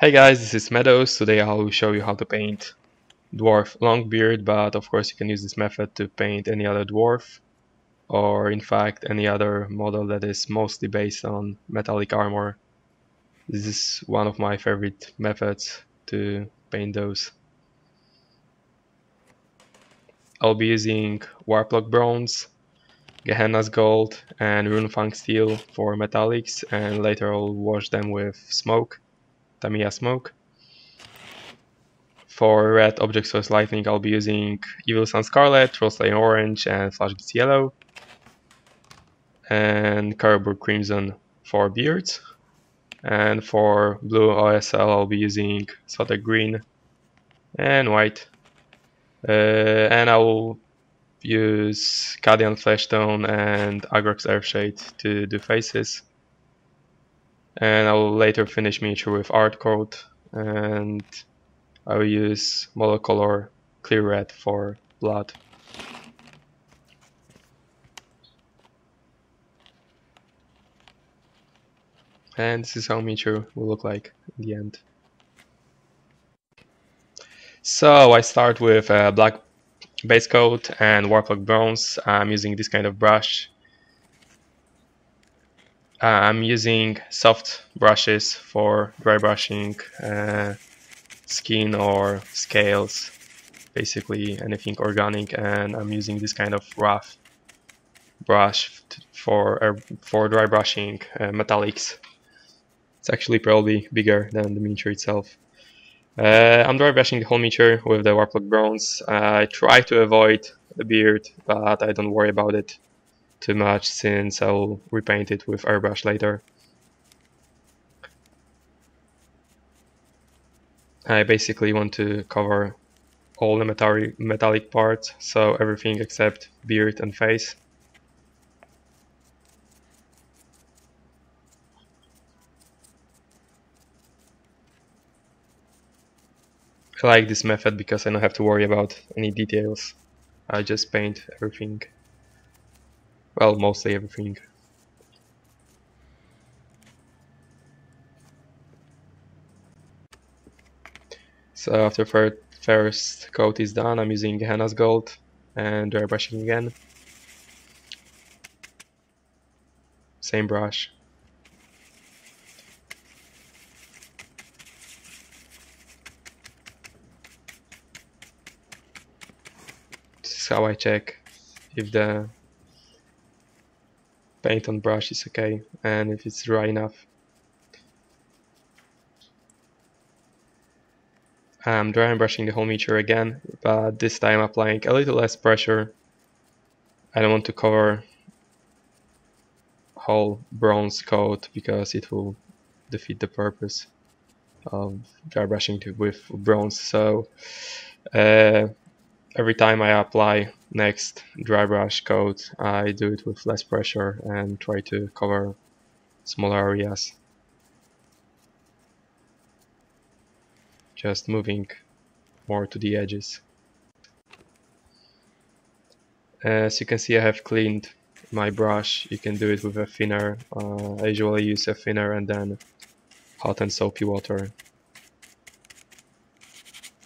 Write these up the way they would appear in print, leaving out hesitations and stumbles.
Hey guys, this is Meadows. Today I will show you how to paint dwarf Longbeard, but of course you can use this method to paint any other dwarf, or in fact any other model that is mostly based on metallic armor. This is one of my favorite methods to paint those. I'll be using Warplock Bronze, Gehenna's Gold and Runefang Steel for metallics, and later I'll wash them with smoke, Tamiya smoke. For red object source lightning, I'll be using Evil Sun Scarlet, Trollslayer Orange, and Flash Gets Yellow, and Caribou Crimson for beards. And for blue OSL, I'll be using Soda Green and white. And I will use Cadian Fleshtone and Agrox Earthshade to do faces. And I will later finish miniature with Art Coat, and I will use monocolor clear red for blood. And this is how miniature will look like in the end. So I start with a black base coat and Warplock Bronze. I'm using this kind of brush. I'm using soft brushes for dry brushing skin or scales, basically anything organic, and I'm using this kind of rough brush for dry brushing metallics. It's actually probably bigger than the miniature itself. I'm dry brushing the whole miniature with the Warplock Bronze. I try to avoid the beard, but I don't worry about it too much since I'll repaint it with airbrush later. I basically want to cover all the metallic parts, so everything except beard and face. I like this method because I don't have to worry about any details. I just paint everything. Well, mostly everything. So after first coat is done, I'm using Gehenna's Gold and dry brushing again. Same brush. This is how I check if the paint on brush is okay and if it's dry enough. I'm dry brushing the whole miniature again, but this time applying a little less pressure. I don't want to cover whole bronze coat because it will defeat the purpose of dry brushing with bronze. So every time I apply next dry brush coat, I do it with less pressure and try to cover smaller areas. Just moving more to the edges. As you can see, I have cleaned my brush. You can do it with a thinner. I usually use a thinner and then hot and soapy water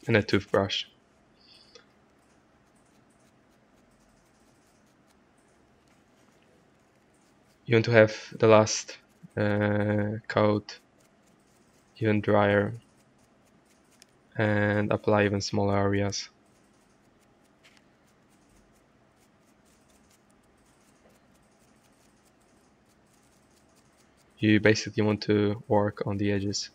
and a toothbrush. You want to have the last coat even drier and apply even smaller areas. You basically want to work on the edges.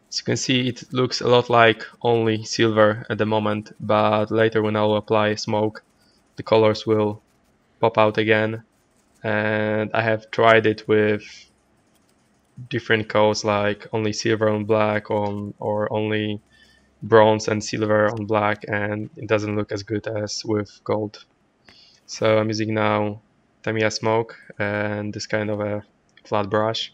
As you can see, it looks a lot like only silver at the moment, but later when I'll apply smoke, the colors will pop out again. And I have tried it with different coats, like only silver on black or only bronze and silver on black, and it doesn't look as good as with gold. So I'm using now Tamiya smoke and this kind of a flat brush.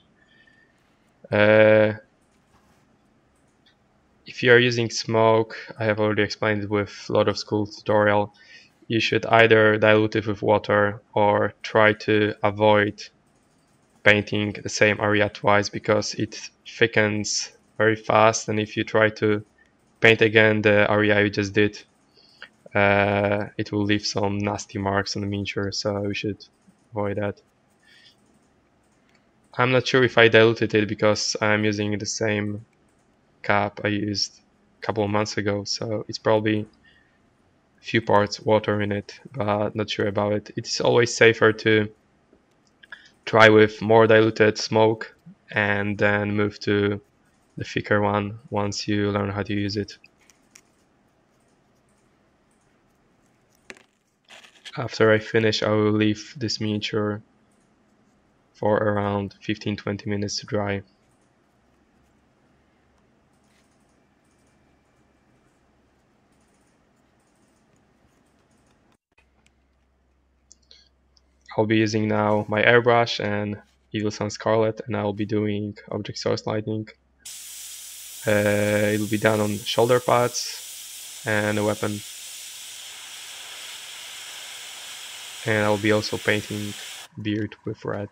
If if you are using smoke, I have already explained it with a lot of school tutorial, you should either dilute it with water or try to avoid painting the same area twice because it thickens very fast, and if you try to paint again the area you just did, it will leave some nasty marks on the miniature, so you should avoid that. I'm not sure if I diluted it because I'm using the same cap I used a couple of months ago, so it's probably a few parts water in it, but not sure about it. It's always safer to try with more diluted smoke and then move to the thicker one once you learn how to use it. After I finish, I will leave this miniature for around 15-20 minutes to dry. I'll be using now my airbrush and Evil Sun Scarlet, and I'll be doing object source lighting. It'll be done on shoulder pads and a weapon. And I'll be also painting beard with red.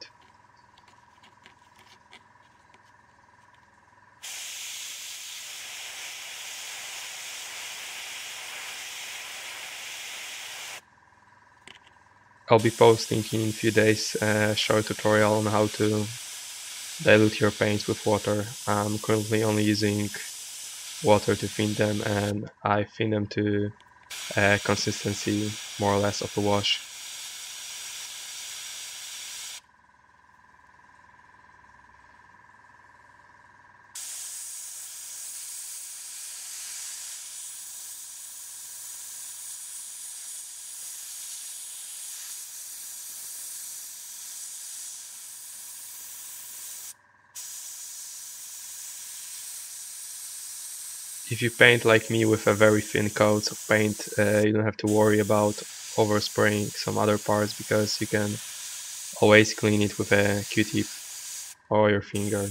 I'll be posting in a few days a short tutorial on how to dilute your paints with water. I'm currently only using water to thin them, and I thin them to consistency more or less of a wash. If you paint like me with a very thin coat of paint, you don't have to worry about overspraying some other parts because you can always clean it with a Q-tip or your finger.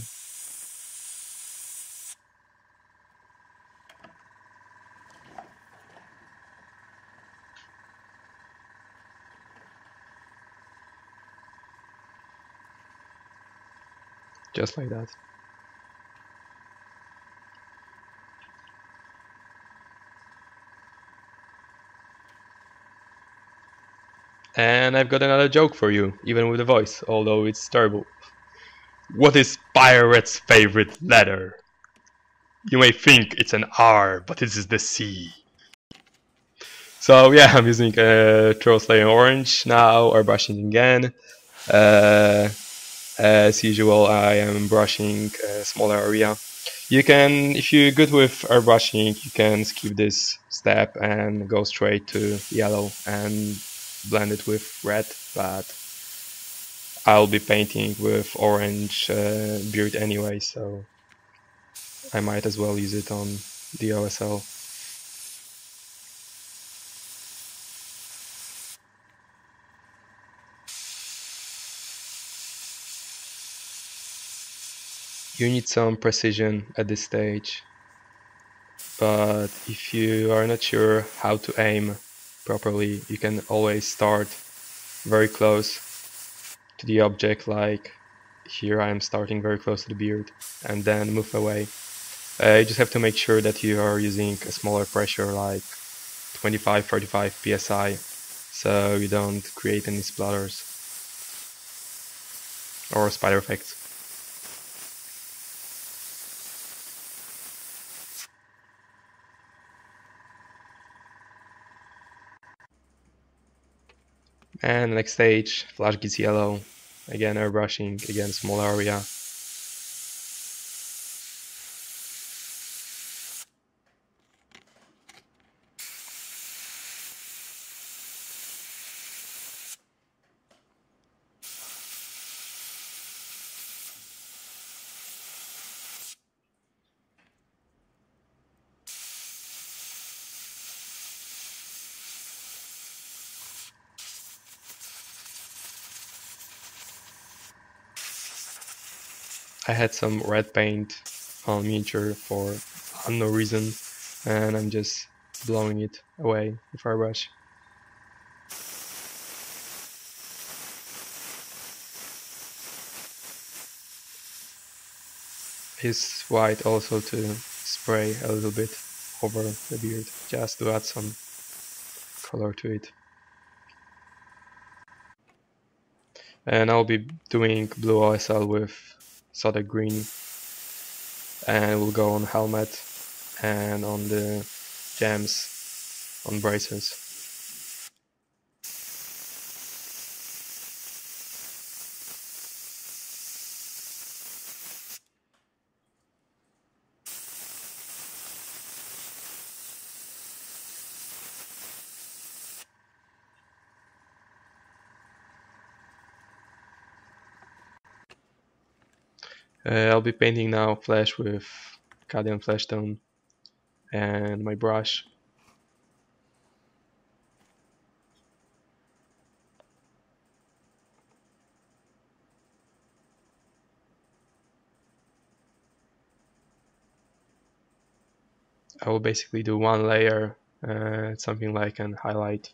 Just like that. And I've got another joke for you, even with the voice, although it's terrible. What is pirate's favorite letter? You may think it's an R, but it is the C. So yeah, I'm using Troll Slayer Orange now, or brushing again. As usual, I am brushing a smaller area. You can, if you're good with airbrushing, you can skip this step and go straight to yellow and blend it with red, but I'll be painting with orange beard anyway, so I might as well use it on the OSL. You need some precision at this stage, but if you are not sure how to aim properly, you can always start very close to the object, like here I am starting very close to the beard, and then move away. You just have to make sure that you are using a smaller pressure, like 25-35 psi, so you don't create any splatters or spider effects. And next stage, flash gets yellow. Again airbrushing, again small area. I had some red paint on miniature for no reason, and I'm just blowing it away with our brush. It's white also to spray a little bit over the beard, just to add some color to it. And I'll be doing blue OSL with soda green, and we'll go on helmet and on the gems on braces. I'll be painting now flesh with Cadian Flesh Tone and my brush. I will basically do one layer, something like an highlight.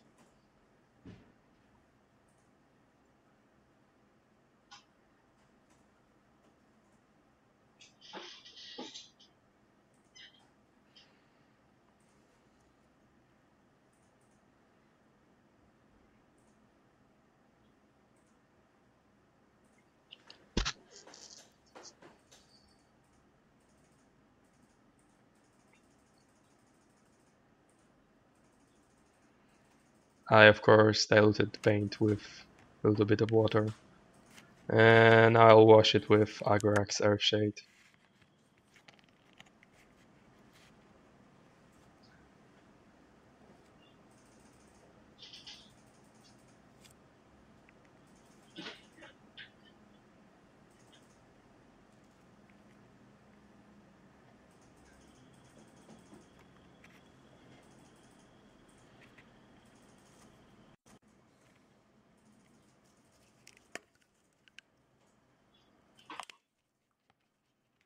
I of course diluted the paint with a little bit of water, and I'll wash it with Agrax Earthshade.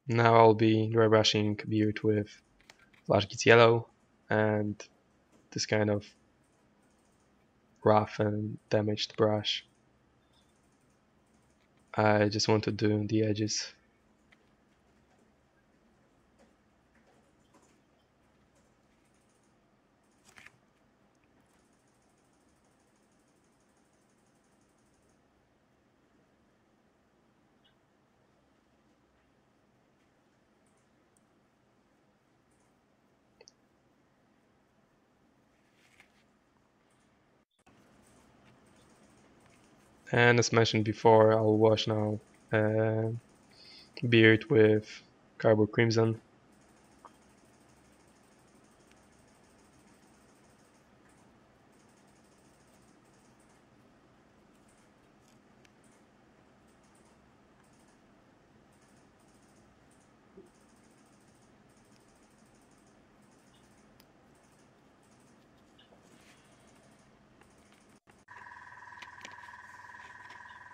Now I'll be dry brushing beard with Flash Gits Yellow and this kind of rough and damaged brush. I just want to do the edges. And as mentioned before, I'll wash now beard with Carbo Crimson.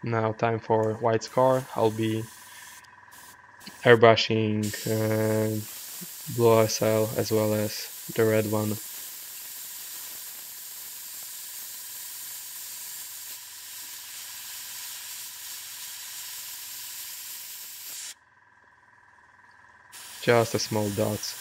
Now time for white scar. I'll be airbrushing blue OSL as well as the red one. Just a small dots.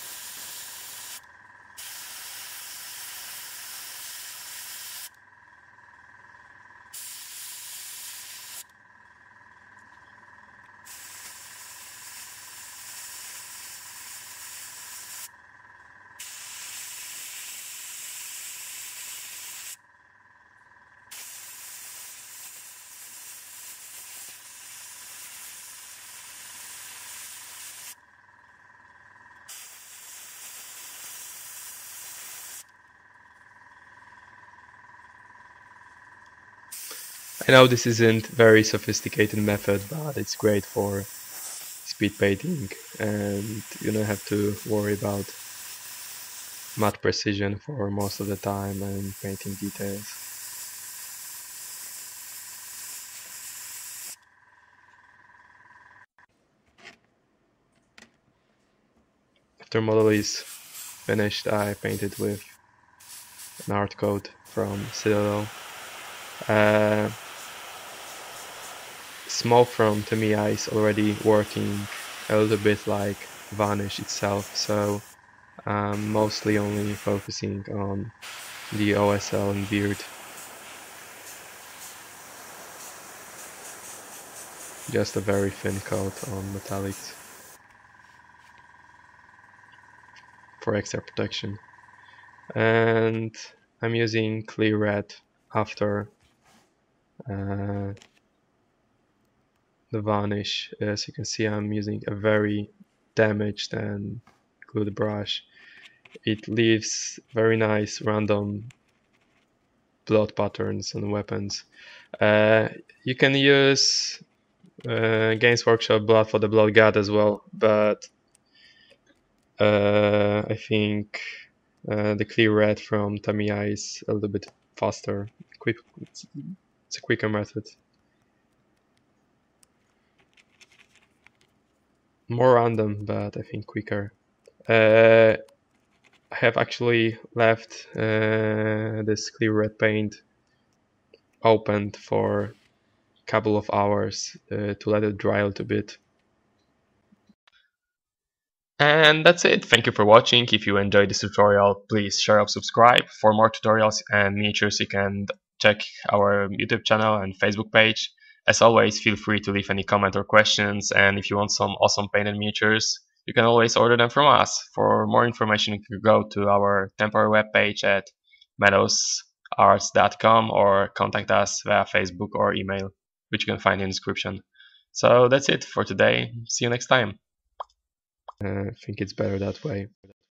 I know this isn't very sophisticated method, but it's great for speed painting and you don't have to worry about matte precision for most of the time and painting details. After model is finished, I paint it with an art code from Citadel. Smoke from Tamiya is already working a little bit like Vanish itself, so I'm mostly only focusing on the OSL and beard. Just a very thin coat on metallics for extra protection. And I'm using clear red after the varnish. As you can see, I'm using a very damaged and good brush. It leaves very nice random blood patterns on weapons. You can use Games Workshop Blood for the Blood God as well, but I think the clear red from Tamiya is a little bit faster. It's a quicker method. More random, but I think quicker. I have actually left this clear red paint opened for a couple of hours to let it dry a little bit. And that's it. Thank you for watching. If you enjoyed this tutorial, please share and subscribe. For more tutorials and miniatures, you can check our YouTube channel and Facebook page. As always, feel free to leave any comment or questions, and if you want some awesome painted miniatures, you can always order them from us. For more information, you can go to our temporary webpage at medows.arts.com or contact us via Facebook or email, which you can find in the description. So that's it for today. See you next time. I think it's better that way.